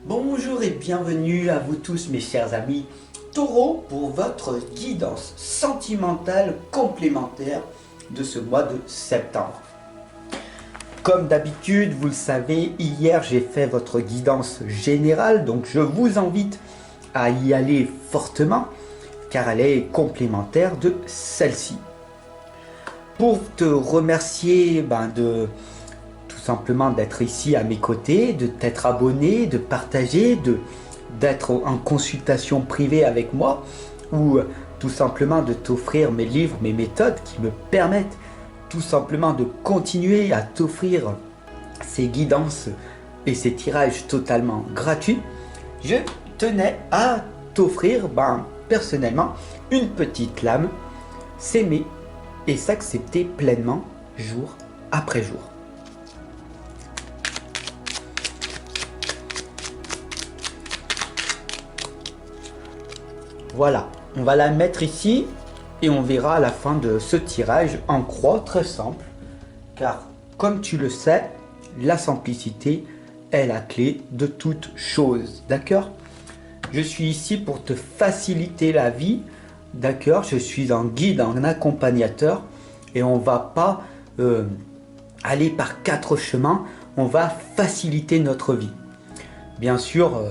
Bonjour et bienvenue à vous tous mes chers amis Taureau pour votre guidance sentimentale complémentaire de ce mois de septembre. Comme d'habitude, vous le savez, hier j'ai fait votre guidance générale, donc je vous invite à y aller fortement car elle est complémentaire de celle-ci. Pour te remercier de tout simplement d'être ici à mes côtés, de t'être abonné, de partager, d'être en consultation privée avec moi ou tout simplement de t'offrir mes livres, mes méthodes qui me permettent tout simplement de continuer à t'offrir ces guidances et ces tirages totalement gratuits, je tenais à t'offrir personnellement une petite lame, s'aimer et s'accepter pleinement jour après jour. Voilà, on va la mettre ici et on verra à la fin de ce tirage en croix très simple. Car comme tu le sais, la simplicité est la clé de toute chose, d'accord? Je suis ici pour te faciliter la vie, d'accord? Je suis un guide, un accompagnateur et on va pas aller par quatre chemins, on va faciliter notre vie. Bien sûr,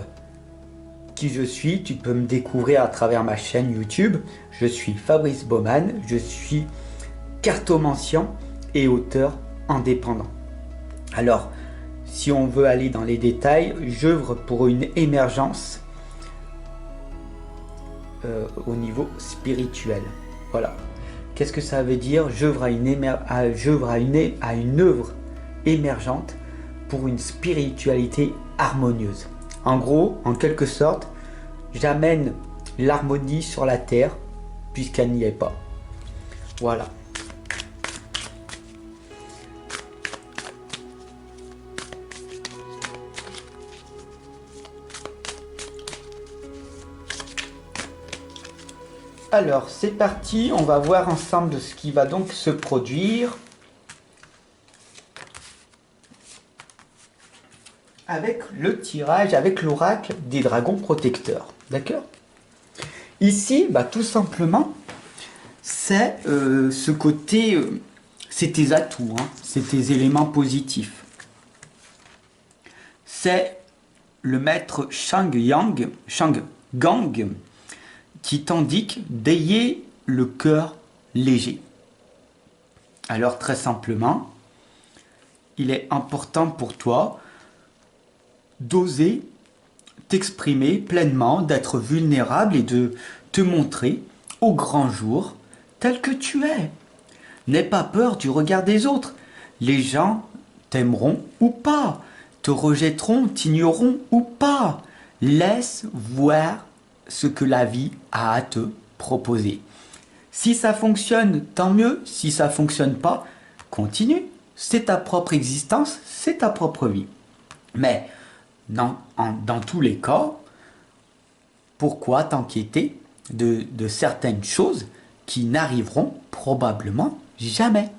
qui je suis, tu peux me découvrir à travers ma chaîne YouTube. Je suis Fabrice Baumann, je suis cartomancien et auteur indépendant. Alors, si on veut aller dans les détails, j'œuvre pour une émergence au niveau spirituel. Voilà. Qu'est-ce que ça veut dire? J'œuvre à une œuvre émergente pour une spiritualité harmonieuse. En gros, en quelque sorte, j'amène l'harmonie sur la terre puisqu'elle n'y est pas. Voilà. Alors, c'est parti, on va voir ensemble de ce qui va donc se produire avec le tirage, avec l'oracle des dragons protecteurs. D'accord? Ici, tout simplement, c'est ce côté, c'est tes atouts, c'est tes éléments positifs. C'est le maître Shang Gang, qui t'indique d'ayez le cœur léger. Alors très simplement, il est important pour toi d'oser t'exprimer pleinement, d'être vulnérable et de te montrer au grand jour tel que tu es. N'aie pas peur du regard des autres. Les gens t'aimeront ou pas, te rejetteront, t'ignoreront ou pas. Laisse voir ce que la vie a à te proposer. Si ça fonctionne, tant mieux. Si ça fonctionne pas, continue. C'est ta propre existence, c'est ta propre vie. Mais dans tous les cas, pourquoi t'inquiéter de certaines choses qui n'arriveront probablement jamais?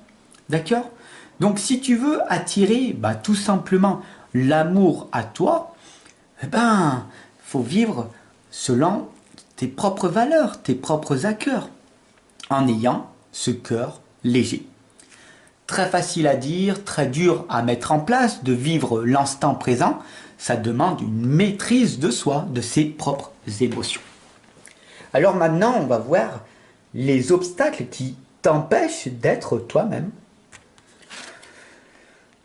D'accord? Donc si tu veux attirer tout simplement l'amour à toi, faut vivre selon tes propres valeurs, tes propres accords, en ayant ce cœur léger. Très facile à dire, très dur à mettre en place, de vivre l'instant présent, ça demande une maîtrise de soi, de ses propres émotions. Alors maintenant, on va voir les obstacles qui t'empêchent d'être toi-même.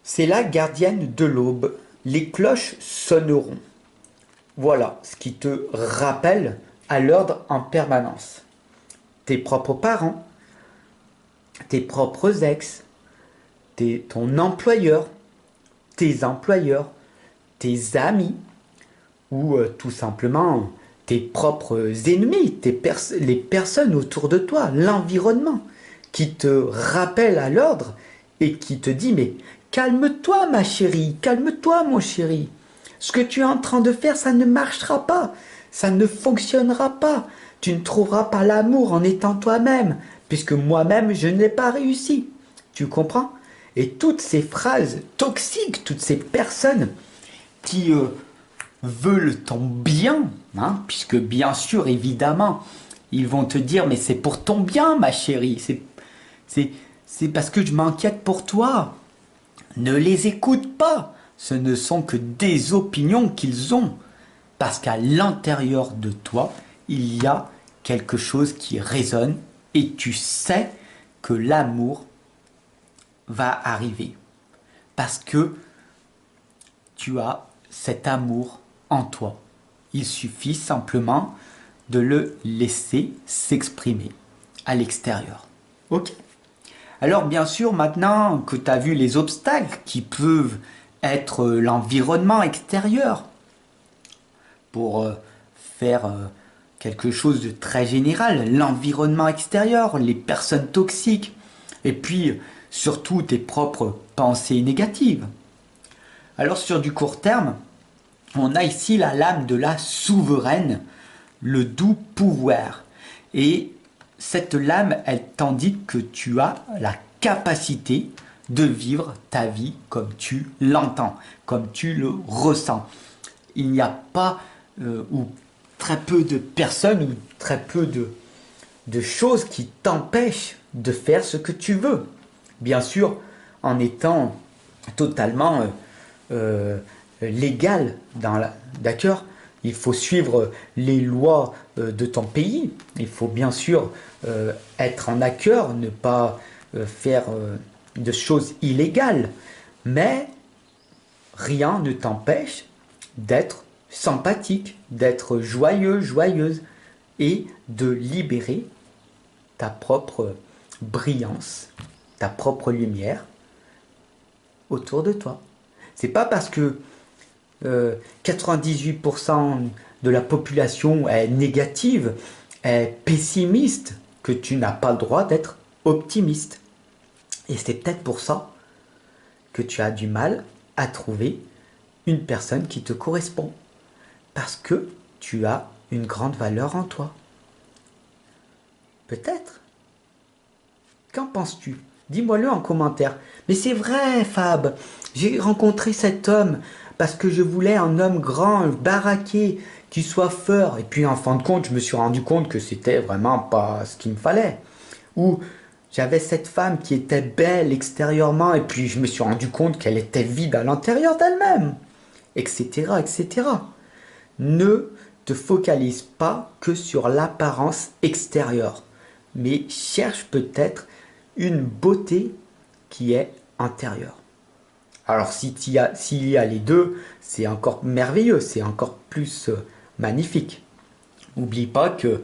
C'est la gardienne de l'aube. Les cloches sonneront. Voilà ce qui te rappelle à l'ordre en permanence. Tes propres parents, tes propres ex, ton employeur, tes employeurs, tes amis ou tout simplement tes propres ennemis, les personnes autour de toi, l'environnement qui te rappelle à l'ordre et qui te dit mais calme-toi ma chérie, calme-toi mon chéri. Ce que tu es en train de faire, ça ne marchera pas, ça ne fonctionnera pas. Tu ne trouveras pas l'amour en étant toi-même, puisque moi-même je n'ai pas réussi. Tu comprends? Et toutes ces phrases toxiques, toutes ces personnes qui veulent ton bien, hein, puisque bien sûr, évidemment, ils vont te dire, mais c'est pour ton bien, ma chérie, c'est parce que je m'inquiète pour toi. Ne les écoute pas, ce ne sont que des opinions qu'ils ont, parce qu'à l'intérieur de toi, il y a quelque chose qui résonne et tu sais que l'amour va arriver. Parce que tu as cet amour en toi. Il suffit simplement de le laisser s'exprimer à l'extérieur. Ok? Alors bien sûr, maintenant que tu as vu les obstacles qui peuvent être l'environnement extérieur, pour faire quelque chose de très général, l'environnement extérieur, les personnes toxiques, et puis surtout tes propres pensées négatives. Alors sur du court terme, on a ici la lame de la souveraine, le doux pouvoir. Et cette lame, elle t'indique que tu as la capacité de vivre ta vie comme tu l'entends, comme tu le ressens. Il n'y a pas ou très peu de personnes ou très peu de choses qui t'empêchent de faire ce que tu veux. Bien sûr, en étant totalement légal d'accord. Il faut suivre les lois de ton pays. Il faut bien sûr être en accord, ne pas faire de choses illégales. Mais rien ne t'empêche d'être sympathique, d'être joyeux, joyeuse et de libérer ta propre brillance, ta propre lumière autour de toi. C'est pas parce que 98% de la population est négative, est pessimiste, que tu n'as pas le droit d'être optimiste. Et c'est peut-être pour ça que tu as du mal à trouver une personne qui te correspond. Parce que tu as une grande valeur en toi. Peut-être. Qu'en penses-tu? Dis-moi-le en commentaire. Mais c'est vrai, Fab. J'ai rencontré cet homme parce que je voulais un homme grand, baraqué, qui soit fort. Et puis en fin de compte, je me suis rendu compte que c'était vraiment pas ce qu'il me fallait. Ou j'avais cette femme qui était belle extérieurement et puis je me suis rendu compte qu'elle était vide à l'intérieur d'elle-même. Etc. etc. Ne te focalise pas que sur l'apparence extérieure, mais cherche peut-être une beauté qui est intérieure. Alors s'il y a les deux, c'est encore merveilleux, c'est encore plus magnifique. N'oublie pas que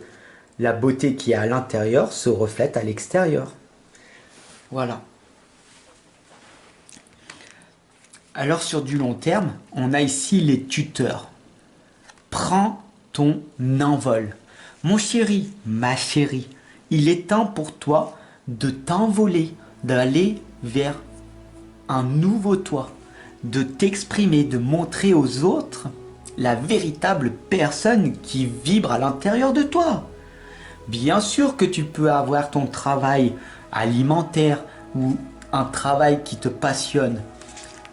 la beauté qui est à l'intérieur se reflète à l'extérieur. Voilà. Alors sur du long terme, on a ici les tuteurs. Prends ton envol. Mon chéri, ma chérie, il est temps pour toi de t'envoler, d'aller vers un nouveau toi, de t'exprimer, de montrer aux autres la véritable personne qui vibre à l'intérieur de toi. Bien sûr que tu peux avoir ton travail alimentaire ou un travail qui te passionne,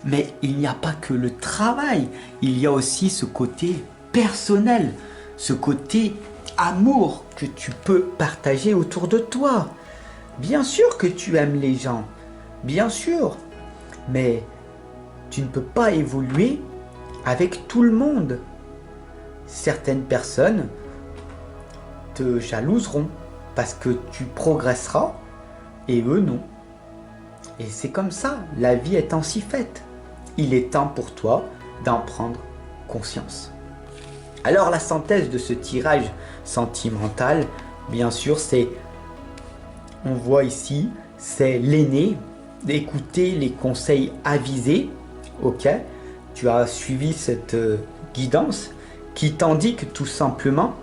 mais il n'y a pas que le travail, il y a aussi ce côté personnel, ce côté amour que tu peux partager autour de toi. Bien sûr que tu aimes les gens, bien sûr, mais tu ne peux pas évoluer avec tout le monde. Certaines personnes te jalouseront parce que tu progresseras et eux non. Et c'est comme ça, la vie est ainsi faite. Il est temps pour toi d'en prendre conscience. Alors la synthèse de ce tirage sentimental, bien sûr, on voit ici, c'est l'aîné, d'écouter les conseils avisés, ok? Tu as suivi cette guidance qui t'indique tout simplement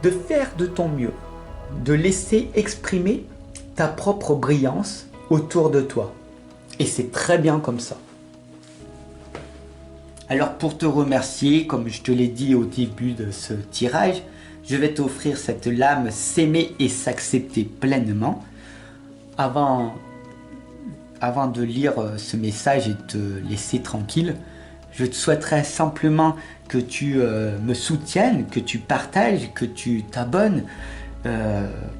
de faire de ton mieux, de laisser exprimer ta propre brillance autour de toi. Et c'est très bien comme ça. Alors pour te remercier, comme je te l'ai dit au début de ce tirage, je vais t'offrir cette lame s'aimer et s'accepter pleinement. Avant de lire ce message et te laisser tranquille, Je te souhaiterais simplement que tu me soutiennes, que tu partages, que tu t'abonnes,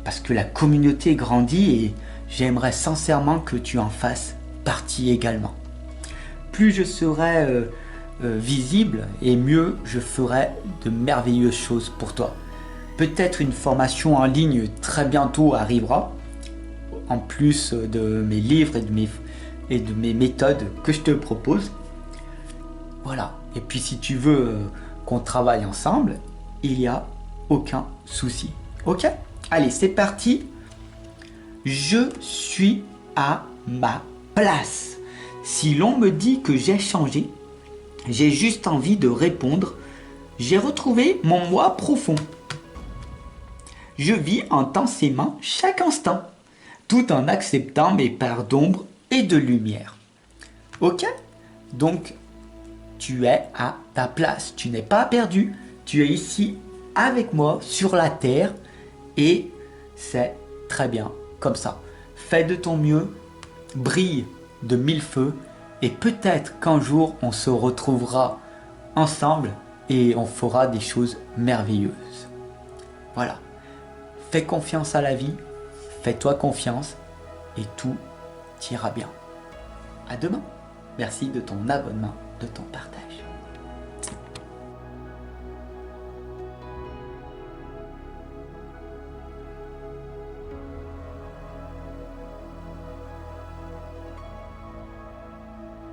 parce que la communauté grandit et j'aimerais sincèrement que tu en fasses partie également. Plus je serai visible et mieux je ferai de merveilleuses choses pour toi. Peut-être une formation en ligne très bientôt arrivera, en plus de mes livres et de mes méthodes que je te propose. Voilà. Et puis si tu veux qu'on travaille ensemble, il n'y a aucun souci. Ok? Allez, c'est parti. Je suis à ma place. Si l'on me dit que j'ai changé, j'ai juste envie de répondre, j'ai retrouvé mon moi profond. Je vis intensément chaque instant, tout en acceptant mes parts d'ombre et de lumière. Ok? Donc, tu es à ta place, tu n'es pas perdu, tu es ici avec moi sur la terre et c'est très bien comme ça. Fais de ton mieux, brille de mille feux et peut-être qu'un jour on se retrouvera ensemble et on fera des choses merveilleuses. Voilà. Fais confiance à la vie, fais-toi confiance et tout ira bien. À demain. Merci de ton abonnement, de ton partage.